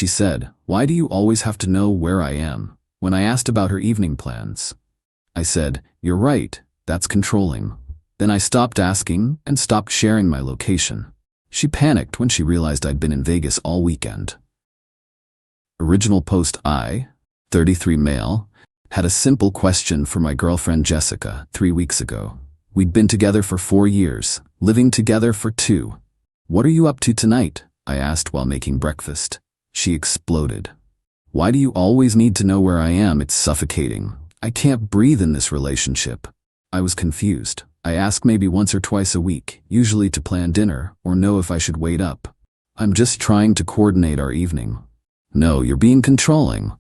She said, "Why do you always have to know where I am?" When I asked about her evening plans, I said, "You're right, that's controlling." Then I stopped asking and stopped sharing my location. She panicked when she realized I'd been in Vegas all weekend. Original post: I, 33 male, had a simple question for my girlfriend Jessica 3 weeks ago. We'd been together for 4 years, living together for 2. "What are you up to tonight?" I asked while making breakfast. She exploded. "Why do you always need to know where I am? It's suffocating. I can't breathe in this relationship." I was confused. I ask maybe once or twice a week, usually to plan dinner or know if I should wait up. "I'm just trying to coordinate our evening." "No, you're being controlling.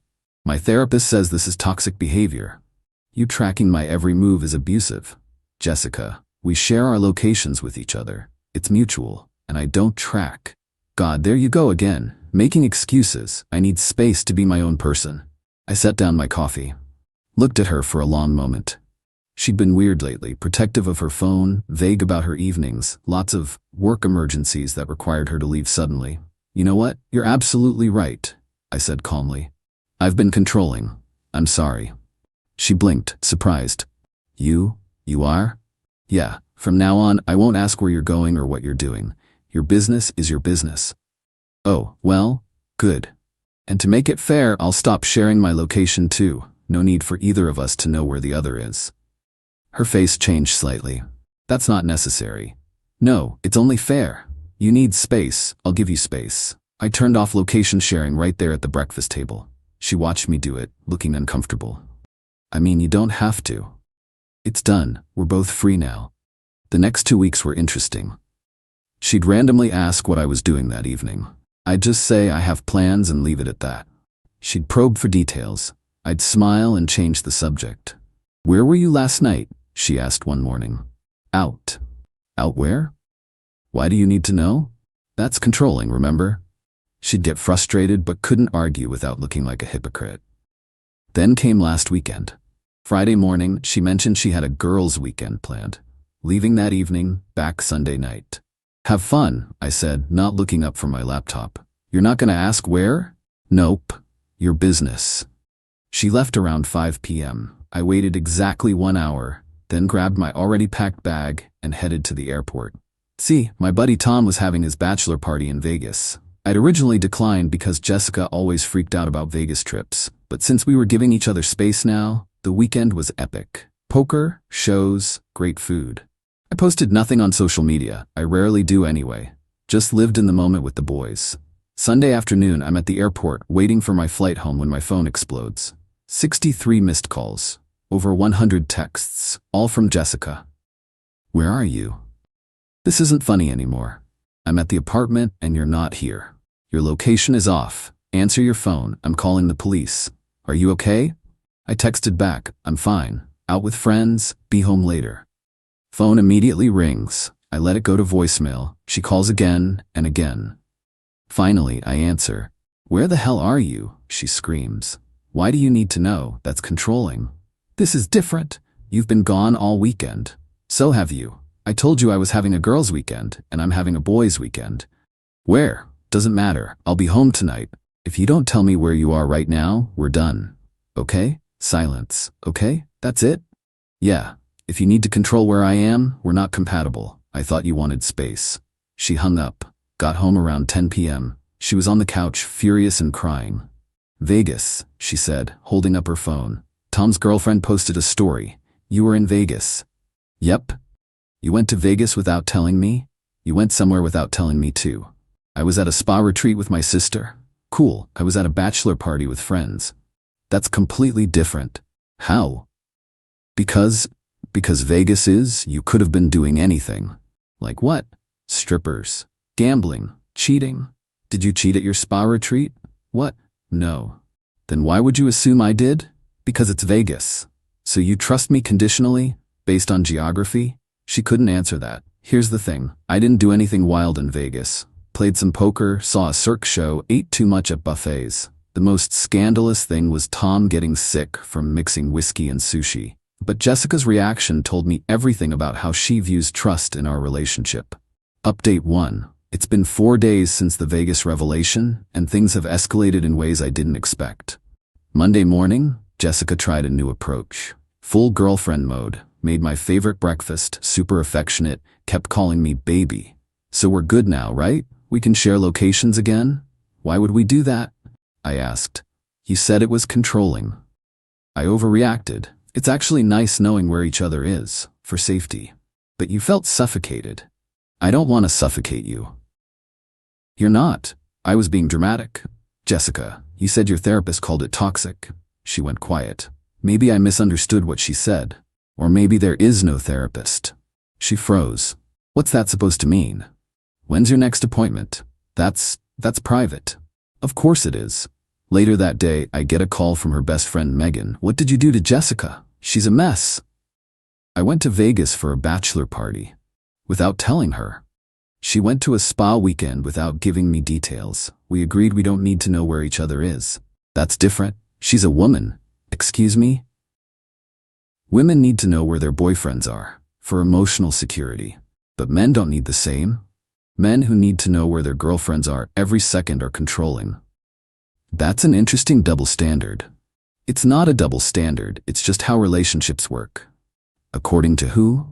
My therapist says this is toxic behavior. You tracking my every move is abusive." "Jessica, we share our locations with each other. It's mutual, and I don't track." God, there you go again, making excuses. I need space to be my own person. I set down my coffee, looked at her for a long moment. She'd been weird lately, protective of her phone, vague about her evenings, lots of work emergencies that required her to leave suddenly. "You know what? You're absolutely right," I said calmly. "I've been controlling. I'm sorry." She blinked, surprised. You are?" "Yeah, from now on, I won't ask where you're going or what you're doing. Your business is your business." "Oh, well, good. And to make it fair, I'll stop sharing my location too. No need for either of us to know where the other is." Her face changed slightly. "That's not necessary." "No, it's only fair. You need space, I'll give you space." I turned off location sharing right there at the breakfast table. She watched me do it, looking uncomfortable. "I mean, you don't have to. It's done, we're both free now." The next 2 weeks were interesting. She'd randomly ask what I was doing that evening. I'd just say I have plans and leave it at that. She'd probe for details. I'd smile and change the subject. "Where were you last night?" she asked one morning. "Out." "Out where?" "Why do you need to know?" That's controlling, remember? She'd get frustrated but couldn't argue without looking like a hypocrite. Then came last weekend. Friday morning, she mentioned she had a girls' weekend planned. Leaving that evening, back Sunday night. "Have fun," I said, not looking up from my laptop. "You're not gonna ask where?" "Nope. Your business." She left around 5 p.m. I waited exactly 1 hour, then grabbed my already packed bag and headed to the airport. See, my buddy Tom was having his bachelor party in Vegas. I'd originally declined because Jessica always freaked out about Vegas trips, but since we were giving each other space now, the weekend was epic. Poker, shows, great food. I posted nothing on social media, I rarely do anyway. Just lived in the moment with the boys. Sunday afternoon, I'm at the airport waiting for my flight home when my phone explodes. 63 missed calls, over 100 texts, all from Jessica. "Where are you?" "This isn't funny anymore. I'm at the apartment and you're not here. Your location is off. Answer your phone, I'm calling the police. Are you okay?" I texted back, "I'm fine. Out with friends, be home later." Phone immediately rings. I let it go to voicemail. She calls again and again. Finally, I answer. "Where the hell are you?" she screams. "Why do you need to know? That's controlling." "This is different. You've been gone all weekend." "So have you. I told you I was having a girls' weekend, and I'm having a boys' weekend." "Where? Doesn't matter. I'll be home tonight. If you don't tell me where you are right now, we're done." "Okay?" Silence. "Okay? That's it?" "Yeah. If you need to control where I am, we're not compatible. I thought you wanted space." She hung up. Got home around 10 p.m. She was on the couch, furious and crying. "Vegas," she said, holding up her phone. "Tom's girlfriend posted a story. You were in Vegas." "Yep." "You went to Vegas without telling me?" "You went somewhere without telling me too." "I was at a spa retreat with my sister." "Cool. I was at a bachelor party with friends." "That's completely different." "How?" Because Vegas is, you could have been doing anything." "Like what?" "Strippers. Gambling. Cheating." "Did you cheat at your spa retreat?" "What? No." "Then why would you assume I did?" "Because it's Vegas." "So you trust me conditionally, based on geography?" She couldn't answer that. "Here's the thing. I didn't do anything wild in Vegas. Played some poker, saw a Cirque show, ate too much at buffets. The most scandalous thing was Tom getting sick from mixing whiskey and sushi. But Jessica's reaction told me everything about how she views trust in our relationship. Update 1. It's been 4 days since the Vegas revelation, and things have escalated in ways I didn't expect. Monday morning, Jessica tried a new approach. Full girlfriend mode, made my favorite breakfast, super affectionate, kept calling me baby. So we're good now, right? We can share locations again? Why would we do that? I asked. You said it was controlling. I overreacted. It's actually nice knowing where each other is, for safety. But you felt suffocated. I don't want to suffocate you. You're not. I was being dramatic. Jessica, you said your therapist called it toxic. She went quiet. Maybe I misunderstood what she said. Or maybe there is no therapist. She froze. What's that supposed to mean? When's your next appointment? That's private. Of course it is. Later that day, I get a call from her best friend Megan. What did you do to Jessica? She's a mess. I went to Vegas for a bachelor party. Without telling her. She went to a spa weekend without giving me details. We agreed we don't need to know where each other is. That's different. She's a woman. Excuse me? Women need to know where their boyfriends are, for emotional security. But men don't need the same. Men who need to know where their girlfriends are every second are controlling. That's an interesting double standard. It's not a double standard, it's just how relationships work. According to who?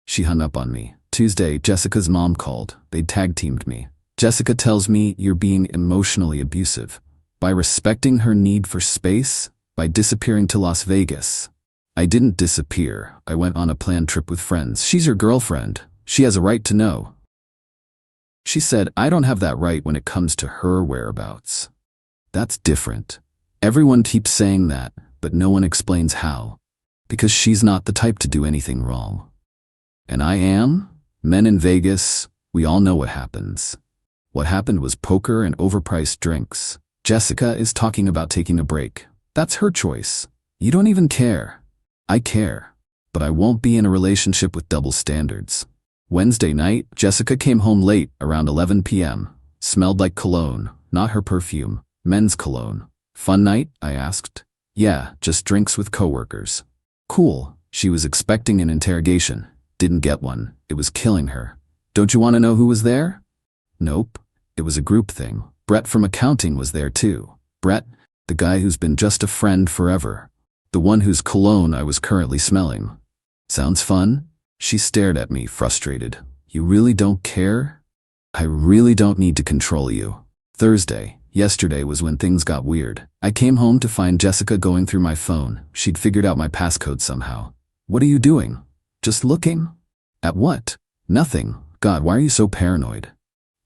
She hung up on me. Tuesday, Jessica's mom called. They tag-teamed me. Jessica tells me you're being emotionally abusive. By respecting her need for space, by disappearing to Las Vegas. I didn't disappear. I went on a planned trip with friends. She's your girlfriend. She has a right to know. She said, I don't have that right when it comes to her whereabouts. That's different. Everyone keeps saying that, but no one explains how. Because she's not the type to do anything wrong. And I am? Men in Vegas, we all know what happens. What happened was poker and overpriced drinks. Jessica is talking about taking a break. That's her choice. You don't even care. I care. But I won't be in a relationship with double standards. Wednesday night, Jessica came home late, around 11 p.m. Smelled like cologne, not her perfume. Men's cologne. Fun night? I asked. Yeah, just drinks with coworkers. Cool. She was expecting an interrogation. Didn't get one. It was killing her. Don't you want to know who was there? Nope. It was a group thing. Brett from accounting was there too. Brett, the guy who's been just a friend forever. The one whose cologne I was currently smelling. Sounds fun? She stared at me, frustrated. You really don't care? I really don't need to control you. Thursday. Yesterday was when things got weird. I came home to find Jessica going through my phone. She'd figured out my passcode somehow. What are you doing? Just looking? At what? Nothing. God, why are you so paranoid?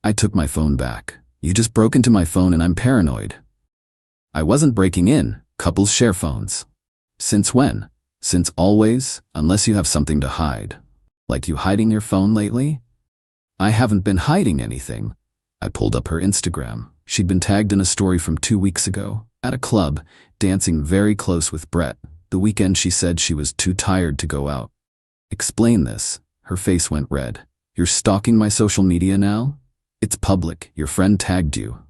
I took my phone back. You just broke into my phone and I'm paranoid. I wasn't breaking in. Couples share phones. Since when? Since always, unless you have something to hide. Like you hiding your phone lately? I haven't been hiding anything. I pulled up her Instagram. She'd been tagged in a story from 2 weeks ago, at a club, dancing very close with Brett. The weekend she said she was too tired to go out. Explain this. Her face went red. You're stalking my social media now? It's public. Your friend tagged you.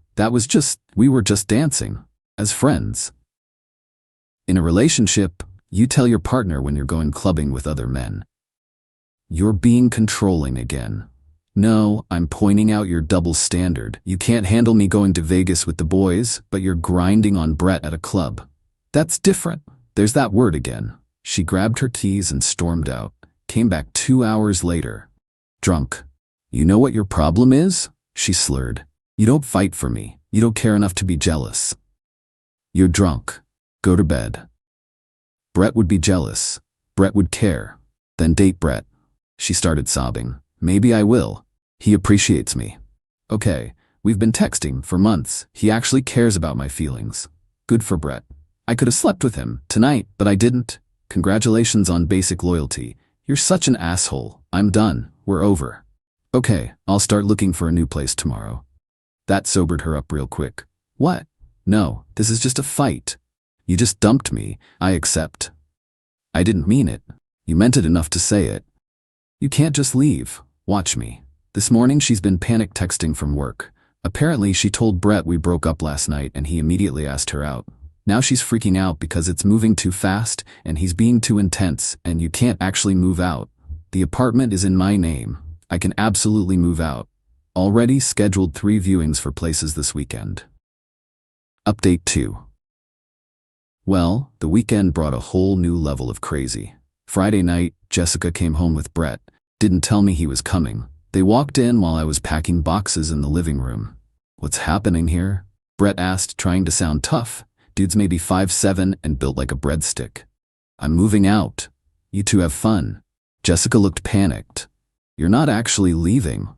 We were just dancing. As friends. In a relationship, you tell your partner when you're going clubbing with other men. You're being controlling again. No, I'm pointing out your double standard. You can't handle me going to Vegas with the boys, but you're grinding on Brett at a club. That's different. There's that word again. She grabbed her keys and stormed out. Came back 2 hours later. Drunk. You know what your problem is? She slurred. You don't fight for me. You don't care enough to be jealous. You're drunk. Go to bed. Brett would be jealous. Brett would care. Then date Brett. She started sobbing. Maybe I will. He appreciates me. Okay, we've been texting for months. He actually cares about my feelings. Good for Brett. I could have slept with him tonight, but I didn't. Congratulations on basic loyalty. You're such an asshole. I'm done. We're over. Okay, I'll start looking for a new place tomorrow. That sobered her up real quick. What? No, this is just a fight. You just dumped me. I accept. I didn't mean it. You meant it enough to say it. You can't just leave. Watch me. This morning she's been panic texting from work. Apparently she told Brett we broke up last night and he immediately asked her out. Now she's freaking out because it's moving too fast and he's being too intense and you can't actually move out. The apartment is in my name. I can absolutely move out. Already scheduled 3 viewings for places this weekend. Update 2. Well, the weekend brought a whole new level of crazy. Friday night, Jessica came home with Brett. Didn't tell me he was coming. They walked in while I was packing boxes in the living room. "What's happening here?" Brett asked, trying to sound tough. Dude's maybe 5'7" and built like a breadstick. "I'm moving out. You two have fun." Jessica looked panicked. "You're not actually leaving."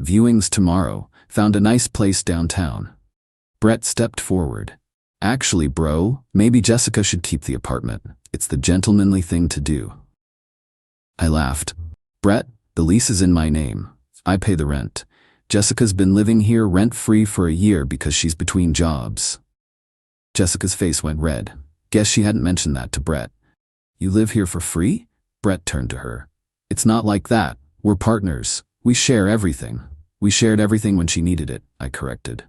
"Viewings tomorrow. Found a nice place downtown." Brett stepped forward. "Actually, bro, maybe Jessica should keep the apartment. It's the gentlemanly thing to do." I laughed. "Brett, the lease is in my name. I pay the rent. Jessica's been living here rent-free for a year because she's between jobs." Jessica's face went red. Guess she hadn't mentioned that to Brett. "You live here for free?" Brett turned to her. "It's not like that. We're partners. We share everything." "We shared everything when she needed it," I corrected.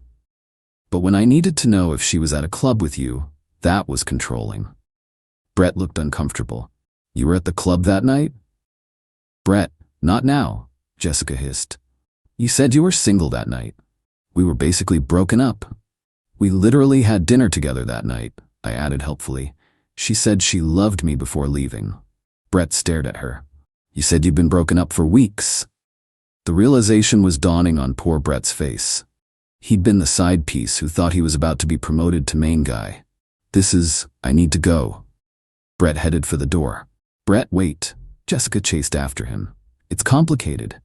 "But when I needed to know if she was at a club with you, that was controlling." Brett looked uncomfortable. "You were at the club that night?" "Brett, not now," Jessica hissed. "You said you were single that night." "We were basically broken up." "We literally had dinner together that night," I added helpfully. "She said she loved me before leaving." Brett stared at her. "You said you'd been broken up for weeks." The realization was dawning on poor Brett's face. He'd been the side piece who thought he was about to be promoted to main guy. I need to go." Brett headed for the door. "Brett, wait." Jessica chased after him. "It's complicated."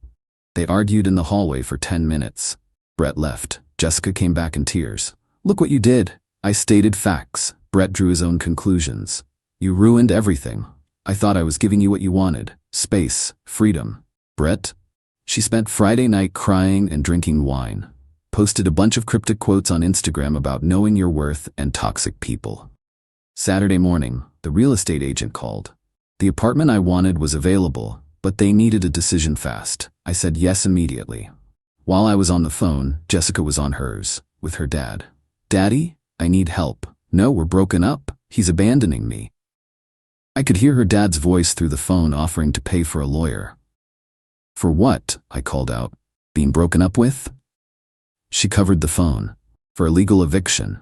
They argued in the hallway for 10 minutes. Brett left. Jessica came back in tears. "Look what you did." I stated facts. Brett drew his own conclusions. "You ruined everything. I thought I was giving you what you wanted. Space, freedom." "Brett?" She spent Friday night crying and drinking wine. Posted a bunch of cryptic quotes on Instagram about knowing your worth and toxic people. Saturday morning, the real estate agent called. The apartment I wanted was available, but they needed a decision fast. I said yes immediately. While I was on the phone, Jessica was on hers, with her dad. "Daddy, I need help." "No, we're broken up. He's abandoning me." I could hear her dad's voice through the phone offering to pay for a lawyer. "For what?" I called out. "Being broken up with?" She covered the phone. "For illegal eviction.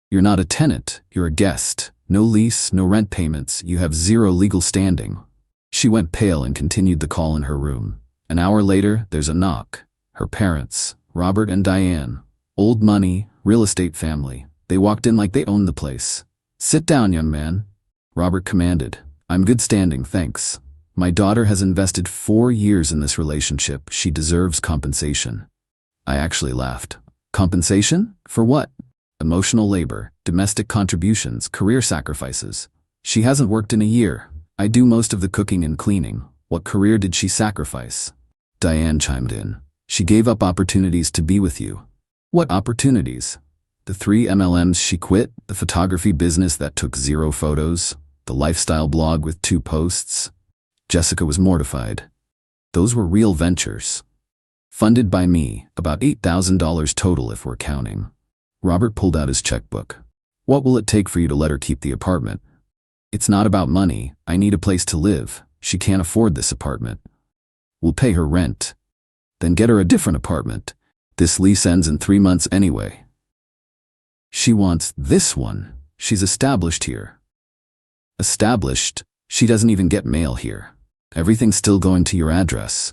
You're not a tenant, you're a guest. No lease, no rent payments, you have zero legal standing." She went pale and continued the call in her room. An hour later, there's a knock. Her parents, Robert and Diane. Old money, real estate family. They walked in like they owned the place. "Sit down, young man," Robert commanded. "I'm good standing, thanks. My daughter has invested 4 years in this relationship. She deserves compensation." I actually laughed. "Compensation? For what?" "Emotional labor, domestic contributions, career sacrifices. She hasn't worked in a year. I do most of the cooking and cleaning. What career did she sacrifice?" Diane chimed in. "She gave up opportunities to be with you." "What opportunities?" "The 3 MLMs she quit, the photography business that took 0 photos, the lifestyle blog with 2 posts. Jessica was mortified. "Those were real ventures. Funded by me, about $8,000 total if we're counting." Robert pulled out his checkbook. "What will it take for you to let her keep the apartment?" "It's not about money. I need a place to live. She can't afford this apartment." "We'll pay her rent." "Then get her a different apartment. This lease ends in 3 months anyway." "She wants this one. She's established here." "Established? She doesn't even get mail here. Everything's still going to your address."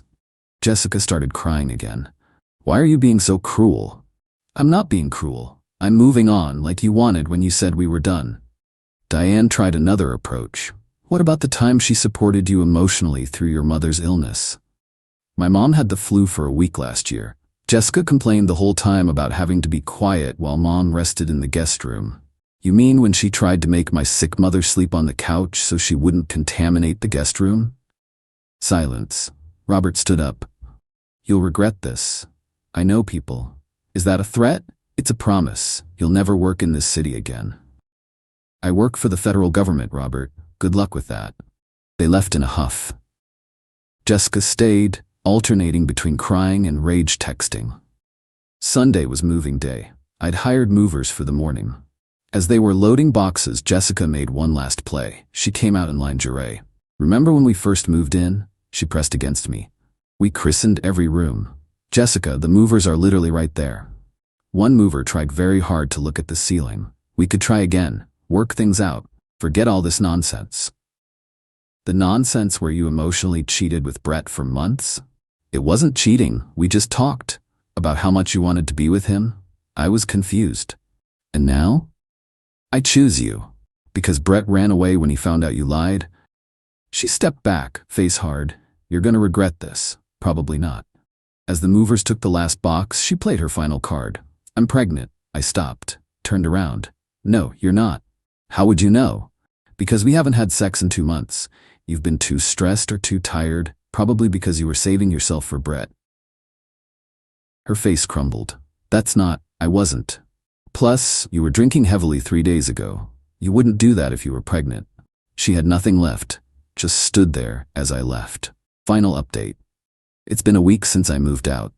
Jessica started crying again. "Why are you being so cruel?" "I'm not being cruel. I'm moving on like you wanted when you said we were done." Diane tried another approach. "What about the time she supported you emotionally through your mother's illness?" "My mom had the flu for a week last year. Jessica complained the whole time about having to be quiet while Mom rested in the guest room." "You mean when she tried to make my sick mother sleep on the couch so she wouldn't contaminate the guest room?" Silence. Robert stood up. "You'll regret this. I know people." "Is that a threat?" "It's a promise. You'll never work in this city again." "I work for the federal government, Robert. Good luck with that." They left in a huff. Jessica stayed, alternating between crying and rage texting. Sunday was moving day. I'd hired movers for the morning. As they were loading boxes, Jessica made one last play. She came out in lingerie. "Remember when we first moved in?" She pressed against me. "We christened every room. Jessica, the movers are literally right there. One mover tried very hard to look at the ceiling. We could try again, work things out, forget all this nonsense. The nonsense where you emotionally cheated with Brett for months? It wasn't cheating, we just talked about how much you wanted to be with him. I was confused. And now? I choose you. Because Brett ran away when he found out you lied? She stepped back, face hard. You're gonna regret this. Probably not. As the movers took the last box, she played her final card. I'm pregnant. I stopped, turned around. No, you're not. How would you know? Because we haven't had sex in 2 months. You've been too stressed or too tired, probably because you were saving yourself for Brett. Her face crumbled. That's not, I wasn't. Plus, you were drinking heavily 3 days ago. You wouldn't do that if you were pregnant. She had nothing left, just stood there as I left. Final update. It's been a week since I moved out.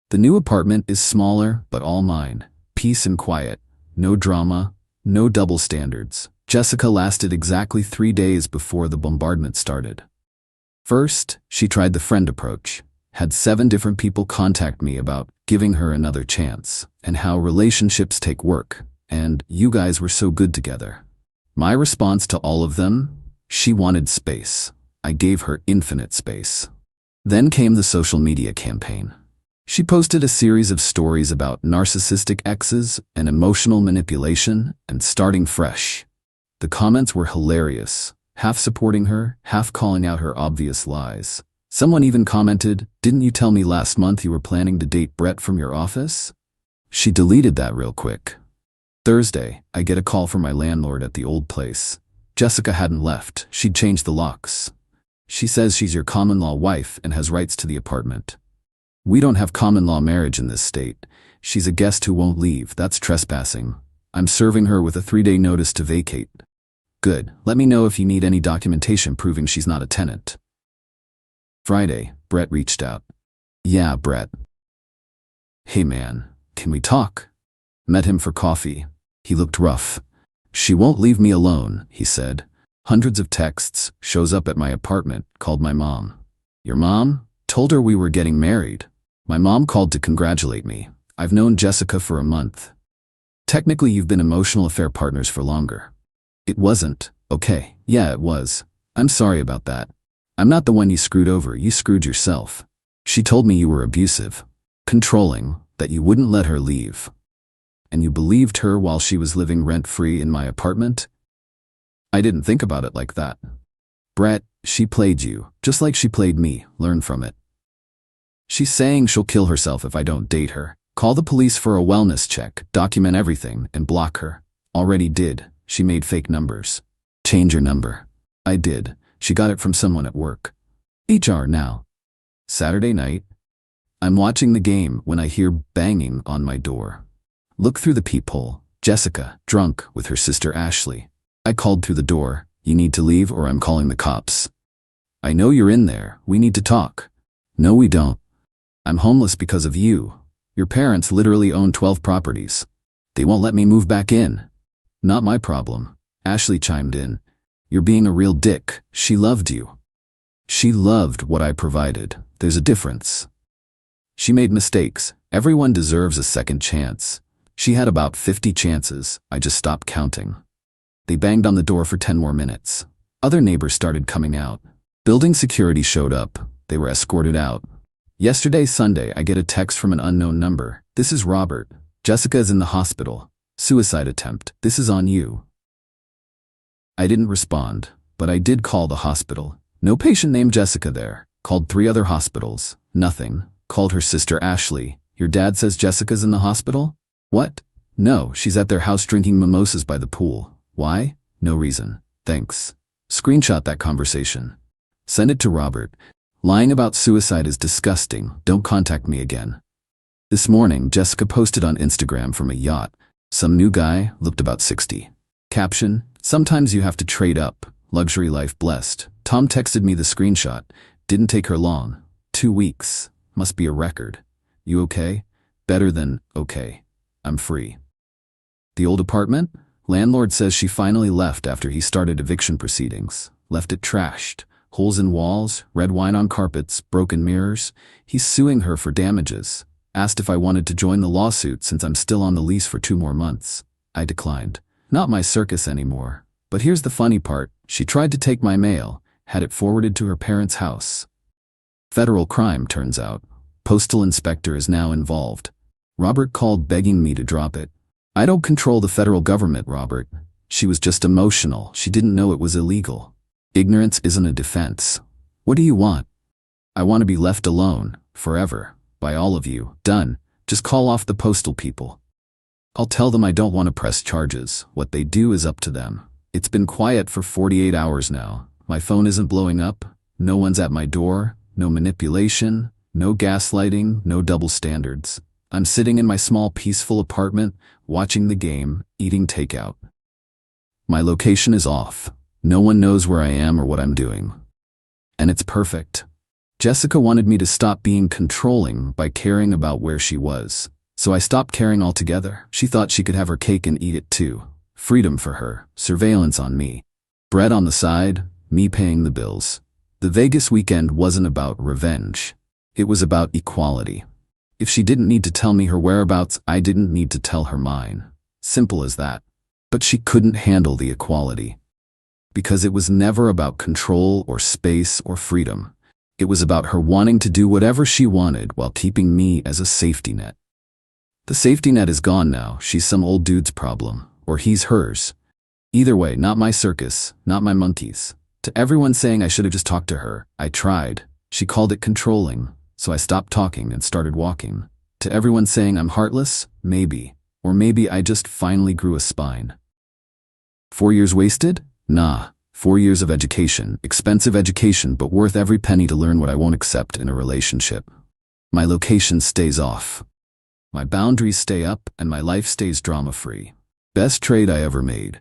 The new apartment is smaller, but all mine. Peace and quiet. No drama, no double standards. Jessica lasted exactly 3 days before the bombardment started. First, she tried the friend approach. Had 7 different people contact me about giving her another chance, and how relationships take work, and you guys were so good together. My response to all of them? She wanted space. I gave her infinite space. Then came the social media campaign. She posted a series of stories about narcissistic exes and emotional manipulation and starting fresh. The comments were hilarious, half supporting her, half calling out her obvious lies. Someone even commented, "Didn't you tell me last month you were planning to date Brett from your office?" She deleted that real quick. Thursday, I get a call from my landlord at the old place. Jessica hadn't left, she'd changed the locks. She says she's your common-law wife and has rights to the apartment. We don't have common-law marriage in this state. She's a guest who won't leave, that's trespassing. I'm serving her with a 3-day notice to vacate. Good, let me know if you need any documentation proving she's not a tenant. Friday, Brett reached out. Yeah, Brett. Hey man, can we talk? Met him for coffee. He looked rough. She won't leave me alone, he said. Hundreds of texts, shows up at my apartment, called my mom. Your mom? Told her we were getting married. My mom called to congratulate me. I've known Jessica for a month. Technically, you've been emotional affair partners for longer. It wasn't. Okay, yeah, it was. I'm sorry about that. I'm not the one you screwed over, you screwed yourself. She told me you were abusive, controlling, that you wouldn't let her leave. And you believed her while she was living rent-free in my apartment? I didn't think about it like that. Brett, she played you, just like she played me. Learn from it. She's saying she'll kill herself if I don't date her. Call the police for a wellness check, document everything, and block her. Already did. She made fake numbers. Change your number. I did. She got it from someone at work. HR now. Saturday night. I'm watching the game when I hear banging on my door. Look through the peephole. Jessica, drunk, with her sister Ashley. I called through the door. You need to leave or I'm calling the cops. I know you're in there. We need to talk. No, we don't. I'm homeless because of you. Your parents literally own 12 properties. They won't let me move back in. Not my problem. Ashley chimed in. You're being a real dick. She loved you. She loved what I provided. There's a difference. She made mistakes. Everyone deserves a second chance. She had about 50 chances. I just stopped counting. They banged on the door for 10 more minutes. Other neighbors started coming out. Building security showed up. They were escorted out. Yesterday, Sunday, I get a text from an unknown number. This is Robert. Jessica is in the hospital. Suicide attempt. This is on you. I didn't respond, but I did call the hospital. No patient named Jessica there. Called 3 other hospitals. Nothing. Called her sister Ashley. Your dad says Jessica's in the hospital? What? No, she's at their house drinking mimosas by the pool. Why? No reason. Thanks. Screenshot that conversation. Send it to Robert. Lying about suicide is disgusting. Don't contact me again. This morning, Jessica posted on Instagram from a yacht. Some new guy, looked about 60. Caption, sometimes you have to trade up. Luxury life blessed. Tom texted me the screenshot. Didn't take her long. 2 weeks. Must be a record. You okay? Better than okay. I'm free. The old apartment? Landlord says she finally left after he started eviction proceedings. Left it trashed. holes in walls, red wine on carpets, broken mirrors. He's suing her for damages. Asked if I wanted to join the lawsuit since I'm still on the lease for 2 more months. I declined. Not my circus anymore. But here's the funny part. She tried to take my mail, had it forwarded to her parents' house. Federal crime, turns out. Postal inspector is now involved. Robert called begging me to drop it. I don't control the federal government, Robert. She was just emotional. She didn't know it was illegal. Ignorance isn't a defense. What do you want? I want to be left alone, forever, by all of you. Done. Just call off the postal people. I'll tell them I don't want to press charges. What they do is up to them. It's been quiet for 48 hours now. My phone isn't blowing up. No one's at my door. No manipulation. No gaslighting. No double standards. I'm sitting in my small, peaceful apartment, watching the game, eating takeout. My location is off. No one knows where I am or what I'm doing. And it's perfect. Jessica wanted me to stop being controlling by caring about where she was. So I stopped caring altogether. She thought she could have her cake and eat it too. Freedom for her, surveillance on me. Bread on the side, me paying the bills. The Vegas weekend wasn't about revenge. It was about equality. If she didn't need to tell me her whereabouts, I didn't need to tell her mine. Simple as that. But she couldn't handle the equality. Because it was never about control or space or freedom. It was about her wanting to do whatever she wanted while keeping me as a safety net. The safety net is gone now. She's some old dude's problem. Or he's hers. Either way, not my circus, not my monkeys. To everyone saying I should have just talked to her, I tried. She called it controlling. So I stopped talking and started walking. To everyone saying I'm heartless, maybe. Or maybe I just finally grew a spine. 4 years wasted? Nah. 4 years of education, expensive education, but worth every penny to learn what I won't accept in a relationship. My location stays off. My boundaries stay up and my life stays drama-free. Best trade I ever made.